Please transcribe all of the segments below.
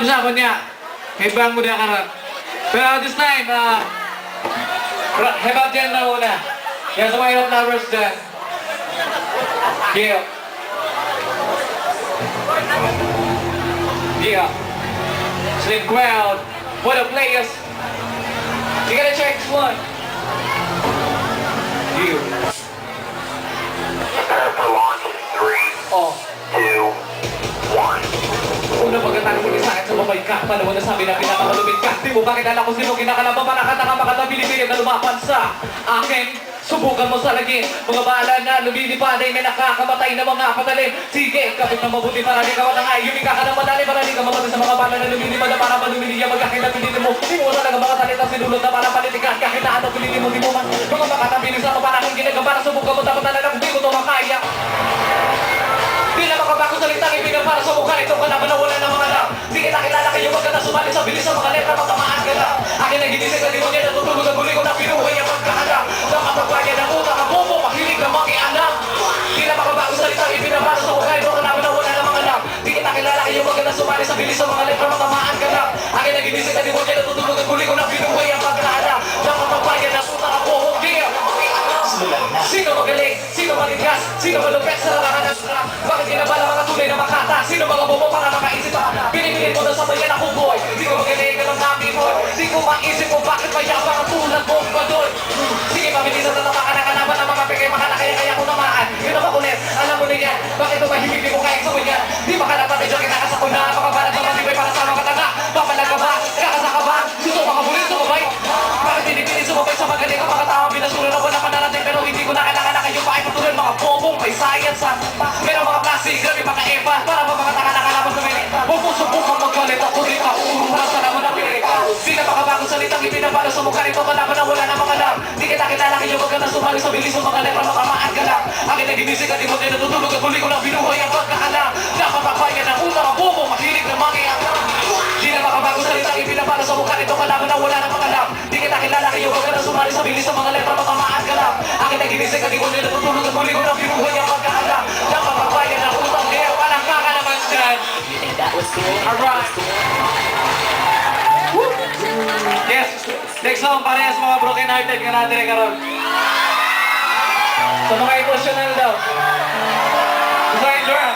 siya niya. Hebang mo na karat. Pero this time, hebang dyan na una. Yan sa mga hirap lovers dyan. Yeah. Yeah. Slim crowd. What a players. You gotta check this one. You. Prepare for launch in 3, Oh. 2, 1. Una pagkatang sige sa akin sa babay ka. Palawan na sabi na pinakamalupit ka. Di mo ba kilala kung sino kinakalaban? Panakatanga makatabilibili na lumapan sa akin. Subukan mo sa lagi. Mga bahala na lumilipaday na nakakamatay na mga patalim. Sige, kapit na mabuti para di ka matangay. Yumika ka na madali para di ka mamatay sa mga bala na lumilipad na para malumiliya. Magkakita pilitin mo. Di mo talaga mga talita sinulot na para palitikan. Kahit na ano pilitin mo, di mo man. Mga makatabilis na para kung ginagabara. Subukan mo dapat na lang di mo ito makaya. Di na makabakong salitang ibigay para sa mukha nito ka na wala na mga lang. Di kita kilala kayo wag ka na sumali sa bilis sa mga letra matamaan ka na. Akin na ginisip na di mo niya natutulog ang huli ko na pinuhay ang pagkakala. Nakapagpagyan ang utang ang bobo, mahilig na makianak. Di na makabakong salitang ibigay para sa mukha nito ka na wala na mga lang. Di kita kilala kayo wag ka na sumali sa bilis sa mga letra matamaan ka na. Akin na ginisip na di mo niya natutulog ang huli ko na pinuhay ang pagkakala. Nakapagpagyan ang utang ang bobo, sino magaling? Sino matigas? Sino malupet sa larangan ng sarap? Bakit kinabala mga tunay na makata? Sino mga bobo para makaisip pa? Pinipilin mo na sa bayan ako boy. Di ko magaling ka lang namin boy. Di ko maisip kung bakit mayabang ang tulad mong badoy. Sige, mabilisan na naman ka naman ang mga pekay kaya ko namaan. Yun ang makulit, alam mo na yan. Bakit tumahimik di mo kaya sa banyan? Di makalapat ay joke kinakasa ko na. Makabalat na matibay para sa mga tanga. Papalag ka ba? Kakasa ka ba? Gusto makabulit, sumabay? Bakit pinipilin sumabay sa magaling ang mga tao? Pinasura na wala panarating pero hindi ko na kailangan na kayo pa ay patuloy mga bobong may science ha. Pero mga plastic, grabe mga epa. Para ba mga tanga nakalaban sa milik? Huwag mo subukang magkalit ako di ka uuruhan sa naman ng pilik. Di na makabagong salitang ipinapalo sa mukha nito kalaban na wala na mga lang. Di kita kilala kayo wag ka na sumali sa bilis ng mga lepra makamaan ka lang. Akin na ginisig at di mo din natutulog at huli ko lang binuhay ang pagkakalang. Napapapayan ang utang ang bobo, mahilig na mangiyak. Di na makabagong salitang ipinapalo sa mukha nito kalaban na wala na mga lang. Di kita kilala kayo wag ka na sumali sa bilis ng mga lepra makamaan ka lang. Akin na ginisig at di mo din natutulog at huli ko lang binuhay ang pagkakalang. Napapapayan ang utang kaya walang kaka naman dyan. Alright. Yes, next song parehas mga broken hearted ka natin rin karon. Sa mga emotional daw. Gusto kayo enjoy?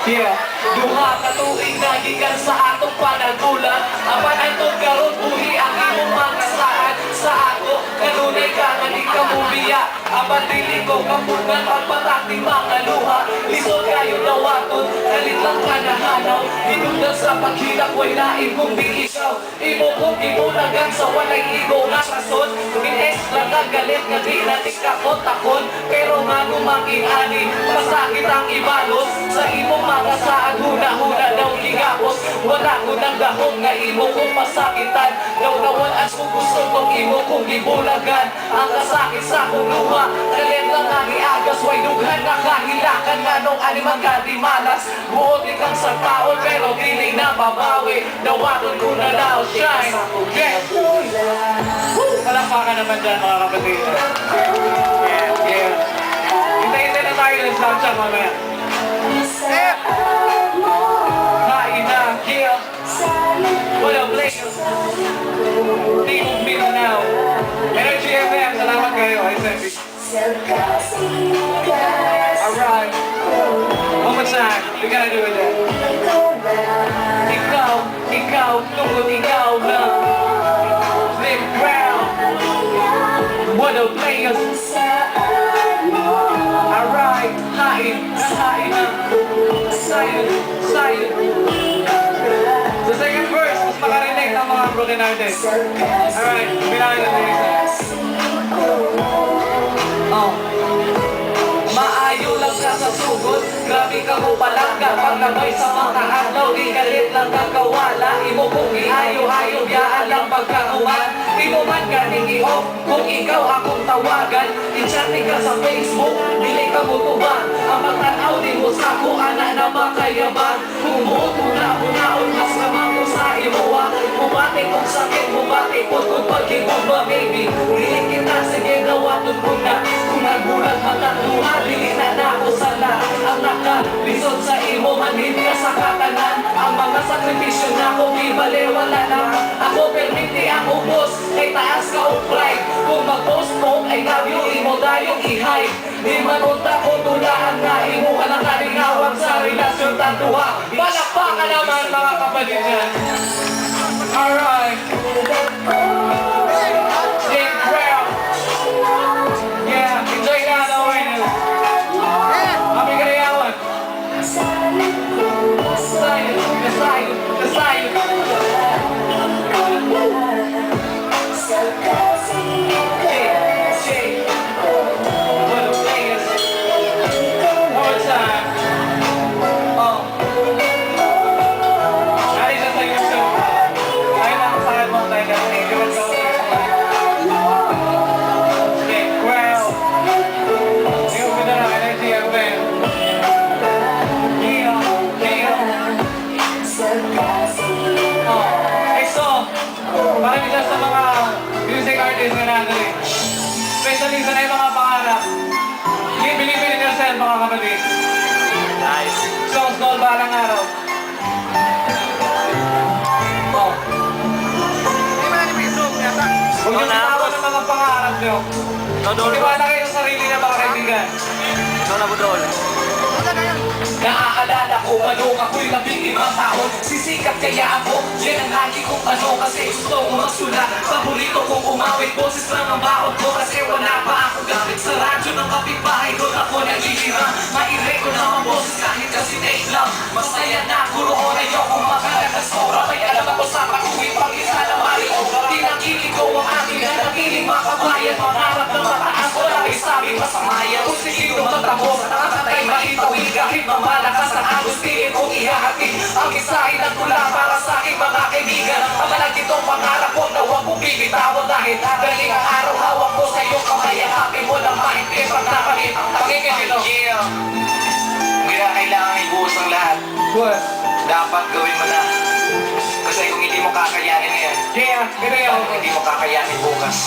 Yeah. Duha ka tuig na gikan sa atong panagbulan. Ang panantod karon buhi ang imong mga saad sa ako. Kanunay ka nga di ka mubiya. Ang patili ko kapunan pagpatating mga luha. Lisod kayo dawaton, kalit lang ka nahanaw. Hinundan sa paghilak, way lain kung di ikaw. Imo kong imunagan sa walay igo na rason. Min-ex lang ka galit nga di natin kakot-takon. Pero nga numangking ani, masakit ang ibalos. Sa imong mga saad, huna-huna daw ligapos. Wala ko ng dahong nga imo kong masakitan. Daw-dawan as kung gusto kong imo kong ibulagan. Ang kasakit sa kong luha, kalit lang ang iagas. Way dughan na kahilakan nga nung animang ka di malas. Buot ikang sa taon pero dili na babawi. Dawaton ko na daw shine. Yes! Palakpakan naman dyan mga kapatid. Yeah, yeah. Hintay-hintay na tayo ng Snapchat mamaya. Hain na, yeah. What a place. Team of Mindanao. Energy FM, salamat kayo. I said it. Alright. One more time. We gotta do it then. Ikaw, tungkol ikaw lang. Live ground. What a players. Alright. Hain na. Silent. The second verse, mas makarinig ng mga broken hearted. Alright, bilangin na lyrics. Maayo lang ka sa sugod, grabe ka mo palangga. Paglamay sa mga adlaw, di galit lang kakawala. Imo kong iayo-ayo, biyaan lang pagkakuman. Imo man ganing i-off, kung ikaw akong tawagan. I-chatting ka sa Facebook, dili ka mo tuban. Ang magtanaw din mo sa kung anak na makayaban. Kung una-unaon, mas naman ko sa imuha. Bumati kong sakit, bumati po kung pag-ibog ba baby. Dili kita, sige gawaton ko na. Kung nagulat matatuha, dili na ako sana. Ang nakalisod sa imo man Manid ka sa katanan, ang mga sakripisyo na ko di baliwala na. Ako permiti ang ubos, kay taas ka o pride. Kung mag-post mo, ay nabyo imo dayong i-hide. Di manunta ko tulaan na imo ka ng kalingawang sa relasyon tatuwa. Palakpakan naman mga kapatid dyan. Alright. Sing well. Yeah, enjoy na ano rin. Happy karayawan. Kasayo. Parang isa sa mga music artists na natin. Especially sa mga pangarap. You believe in yourself, mga kapatid. Nice. Songs called Balang Araw. Oh. Huwag niyo bitawan ng mga pangarap niyo. Tiwala kayo sa sarili na mga kaibigan. Naaalala ko, manok ako'y 15 taon. Sisikat kaya ako, yan ang lagi kong ano. Kasi gusto ko magsulat, paborito kong umawit. Boses lang ang bawat ko kasi wala pa ako gamit. Sa radyo ng kapitbahay, doon ako nagihira. Maire ko naman boses kahit kasi take lang. Masaya na, puro oray akong makalakas sobra. May alam ako sa pag-uwi, pag-isa na Mario. Tinakilig ko ang aking nanagiling makabayan. Mangarap ng mataas, wala may sabi masamayan. Kung sigilo matapos, nakakatay maitawid. Kahit mamalakas ang agustiin kong ihahatid. Ang isahin ng tula para sa aking mga kaibigan. Ang malagitong pangarap ko na huwag kong bibitawan. Dahil galing ang araw hawak ko sa iyong kamay. Hanapin mo ng mahigpit pag nakamit ang pakinggan nito. Yeah. Kaya kailangan ibuhos ang lahat. What? Dapat gawin mo na. Kasi kung hindi mo kakayanin ngayon, Yeah, ganyan. kung hindi mo kakayanin bukas.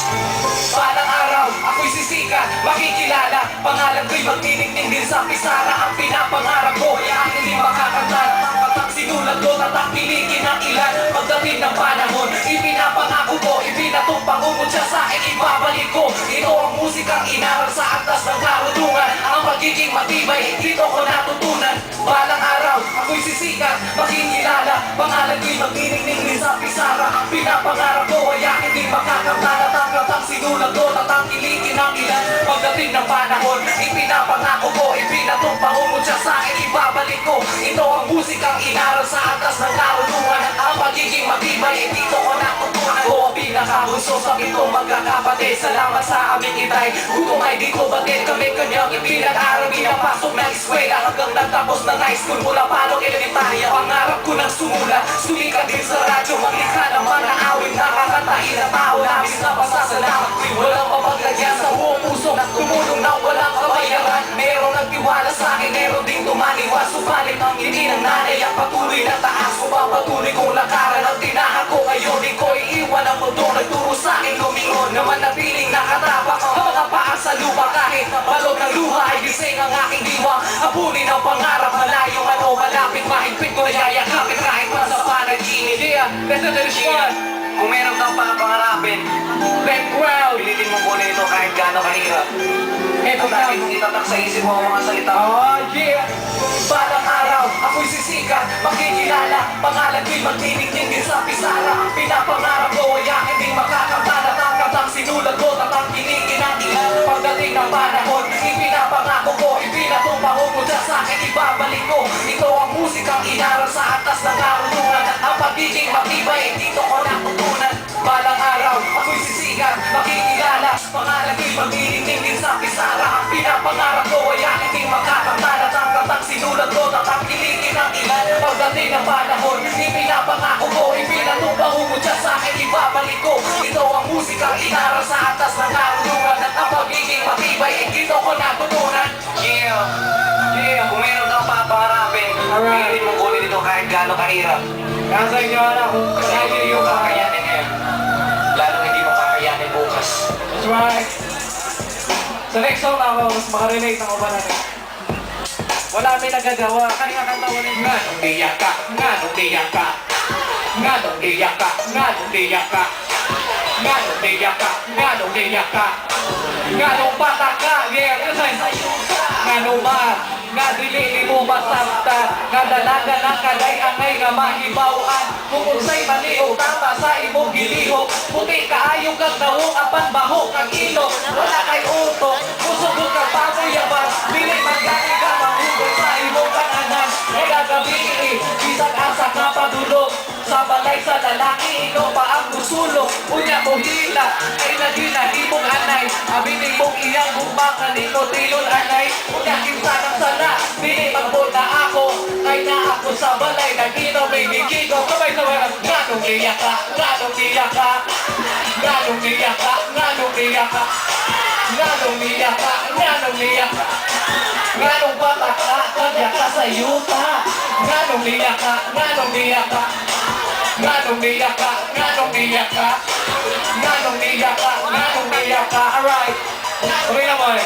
Balang araw, ako'y sisikat, makikilala. Pangalan ko'y magniningning din sa pisara. Ang pinapangarap ko, ay aking di makakanta. Kapag sinulat ko, tatapilikin ang ilan. Pagdating ng panahon, ipinapangako ko, ipinatumpang umod siya sa akin, ibabalik ko. Ito ang musikang inaral sa atas ng karunungan. Ang pagiging matibay, dito ko natutunan. Balang araw, ako'y sisikat, makikilala. Pangalan ko'y magniningning din sa pisara. Ang pinapangarap ko, ay aking di makakanta. Natanggap ang sinulat ko, tatangkilikin ang ilan. Pagdating ng panahon, ipinapangako ko, ipinatumpang umod siya sa akin, ibabalik ko. Ito ang musikang inaral sa atas ng karunungan. Ang pagiging matibay, dito ko natutunan. Ako ang pinakabunso sa itong magkakapatid. Salamat sa aming itay, gutom ay di ko batid. Kami kanyang ipinag-aral, pinapasok ng eskwela. Hanggang nagtapos ng high school mula palong elementarya. Pangarap ko ng sumulat, sumikat din sa radyo. Maglikha ng mga awit, nakakatain na tao. Labis na pasasalamat ko'y walang papaglagyan sa buong puso. Tumulong na walang kabayaran. Merong nagtiwala sa akin, meron ding tumaniwas. Subalit ang hindi ng nanay ang patuloy na taas ko. Papatuloy kong lakaran ang tinahan ko. Ngayon di ko iiwan ang mundo. Nagturo sa akin lumingon na manatiling nakatapak. Ang mga paa sa lupa kahit balog ng luha ay gising ang aking diwa. Apunin ang pangarap, malayong ano, malapit, mahigpit ko yayakapit kahit pa sa panaginip. Yeah, that's the response. Kung meron kang pangarapin, Let crowd. pilitin mo kunin ito kahit gaano kahirap. Eto na. Bakit itatak sa isip mo ang mga salita mo? Oh yeah. Balang araw, ako'y sisikat, makikilala. Pangalan ko'y magniningning din sa pisara. Ang pinapangarap ko ay aking di makakanta. Natanggap ang sinulat ko, tatangkilikin ang ilan. Pagdating ng panahon, ipinapangako ko, ipinatumpang umod siya sa akin, ibabalik ko. Ito ang musikang inaral sa atas ng karunungan. Ang pagiging matibay, dito ko natutunan. Balang araw, ako'y sisikat, makikilala. Pangalan ko'y magniningning din sa pisara. Ang pinapangarap ko ay aking di makakanta. Natanggap ang sinulat ko, tatangkilikin ang ilan. Pagdating ng panahon, ipinapangako ko, ipinatumpang umod siya sa akin, ibabalik ko. Ito ang musikang inaral sa atas ng karunungan. At ang pagiging matibay, dito ko natutunan. Yeah. Yeah. Kung meron kang pangarapin, Alright. pilitin mo kunin ito kahit gaano kahirap. Nasa inyo anak, Kasi hindi mo kakayanin ngayon. Lalong hindi mo kakayanin bukas. that's right. Sa next song ako, mas makarelate ako ba natin? Wala may nagagawa. Kanina kang tawanin. Nga nung iyak ka, nga nung iyak ka. Nga nung iyak ka, nga nung iyak ka. Nga nung iyak ka, nga nung iyak ka. Nga nung bata ka, yeah, nga nung nga dili mo masabta, nga dalaga na kalay angay nga mahibawaan. Kung unsay mali o tama sa imong gilihok, puti kaayo kang nawong apan baho kang ilo. Wala kay utok, musugod ka pamuyaban, dili magani ka mahugod sa imong kananan. Kaya gabi, bisag asa ka padulog, sa balay sa lalaki, ikaw pa ang musulong. Unya mo hila, ay nagina imong anay, abinin mong iyang bumbakan, ikaw tilon anay. Unya kinsa ng sana, dili magbuna ako, ay na ako sa balay, naginaw may gigigo. Kamay sa walang, ganong iyak ka, ganong iyak ka, ganong iyak ka, ganong iyak ka, ganong iyak ka, ganong iyak ka. Ganong bata ka, kanya ka sa yuta. Ganong iyak ka, ganong iyak ka. Ganong iyak ka, ganong iyak ka. Ganong iyak ka, ganong iyak ka. Alright. Okay na boy.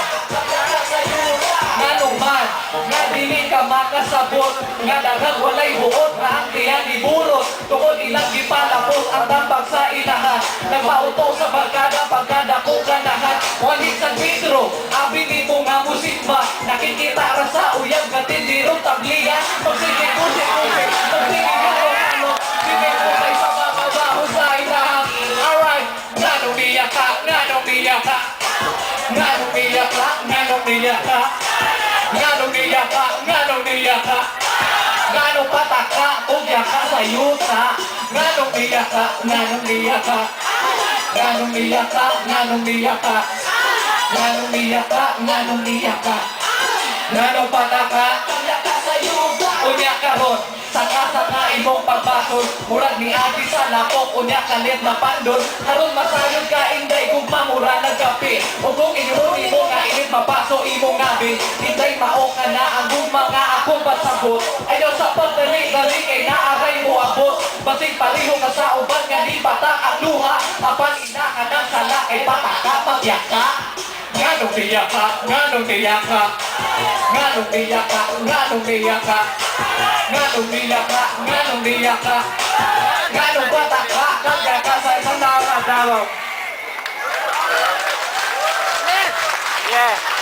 Ganong man, nga dili ka makasabot, nga daghang walay buot, nga ang tiyang iburot. Tungod ilang gipalapos ang tambag sa ilahan. Nagpauto sa barkada, pagkada ko ganahan. Walit sa vidro, abinin mo nga musikba. Nakikita ra sa uyab, katindirong tabliya. Pagsigit-usik-usik, pagsigit-halo-halo. Sinipusay sa mga baho sa ilahan. Alright, ganong iyak ka, ganong iyak ka. Ganong iyak ka, ganong iyak ka. Ganong iyak ka, ganong iyak ka. Ganong patak ka, ugyak ka sa yuta. Ganong iyak ka, ganong iyak ka. Ganong iyak ka, ganong iyak ka. Ganong iyak ka, ganong iyak ka. Ganong patak ka, ugyak ka sa yuta. Ugyak ka ron, saka imong pagbasol. Murag ni Adi sa lapok, ugyak ka liit na pandol. Haron masayod ka, inday kung mamura nagkape. O kung inuwi mo nga init mapaso imong ngabi. Inday mao ka na ang mga akong pasabot. Ayaw sa pagdali-dali kay naaray mo abot. Basig pariho ka sa uban nga di bata ang luha. Apan ina ka ng sala kay bata ka pagyak ka. Ganong tiyak ka, ganong tiyak ka. Ganong tiyak ka, ganong tiyak ka. Ganong tiyak ka, ganong tiyak ka. Ganong bata ka, kaya ka sa isang daw. Yeah.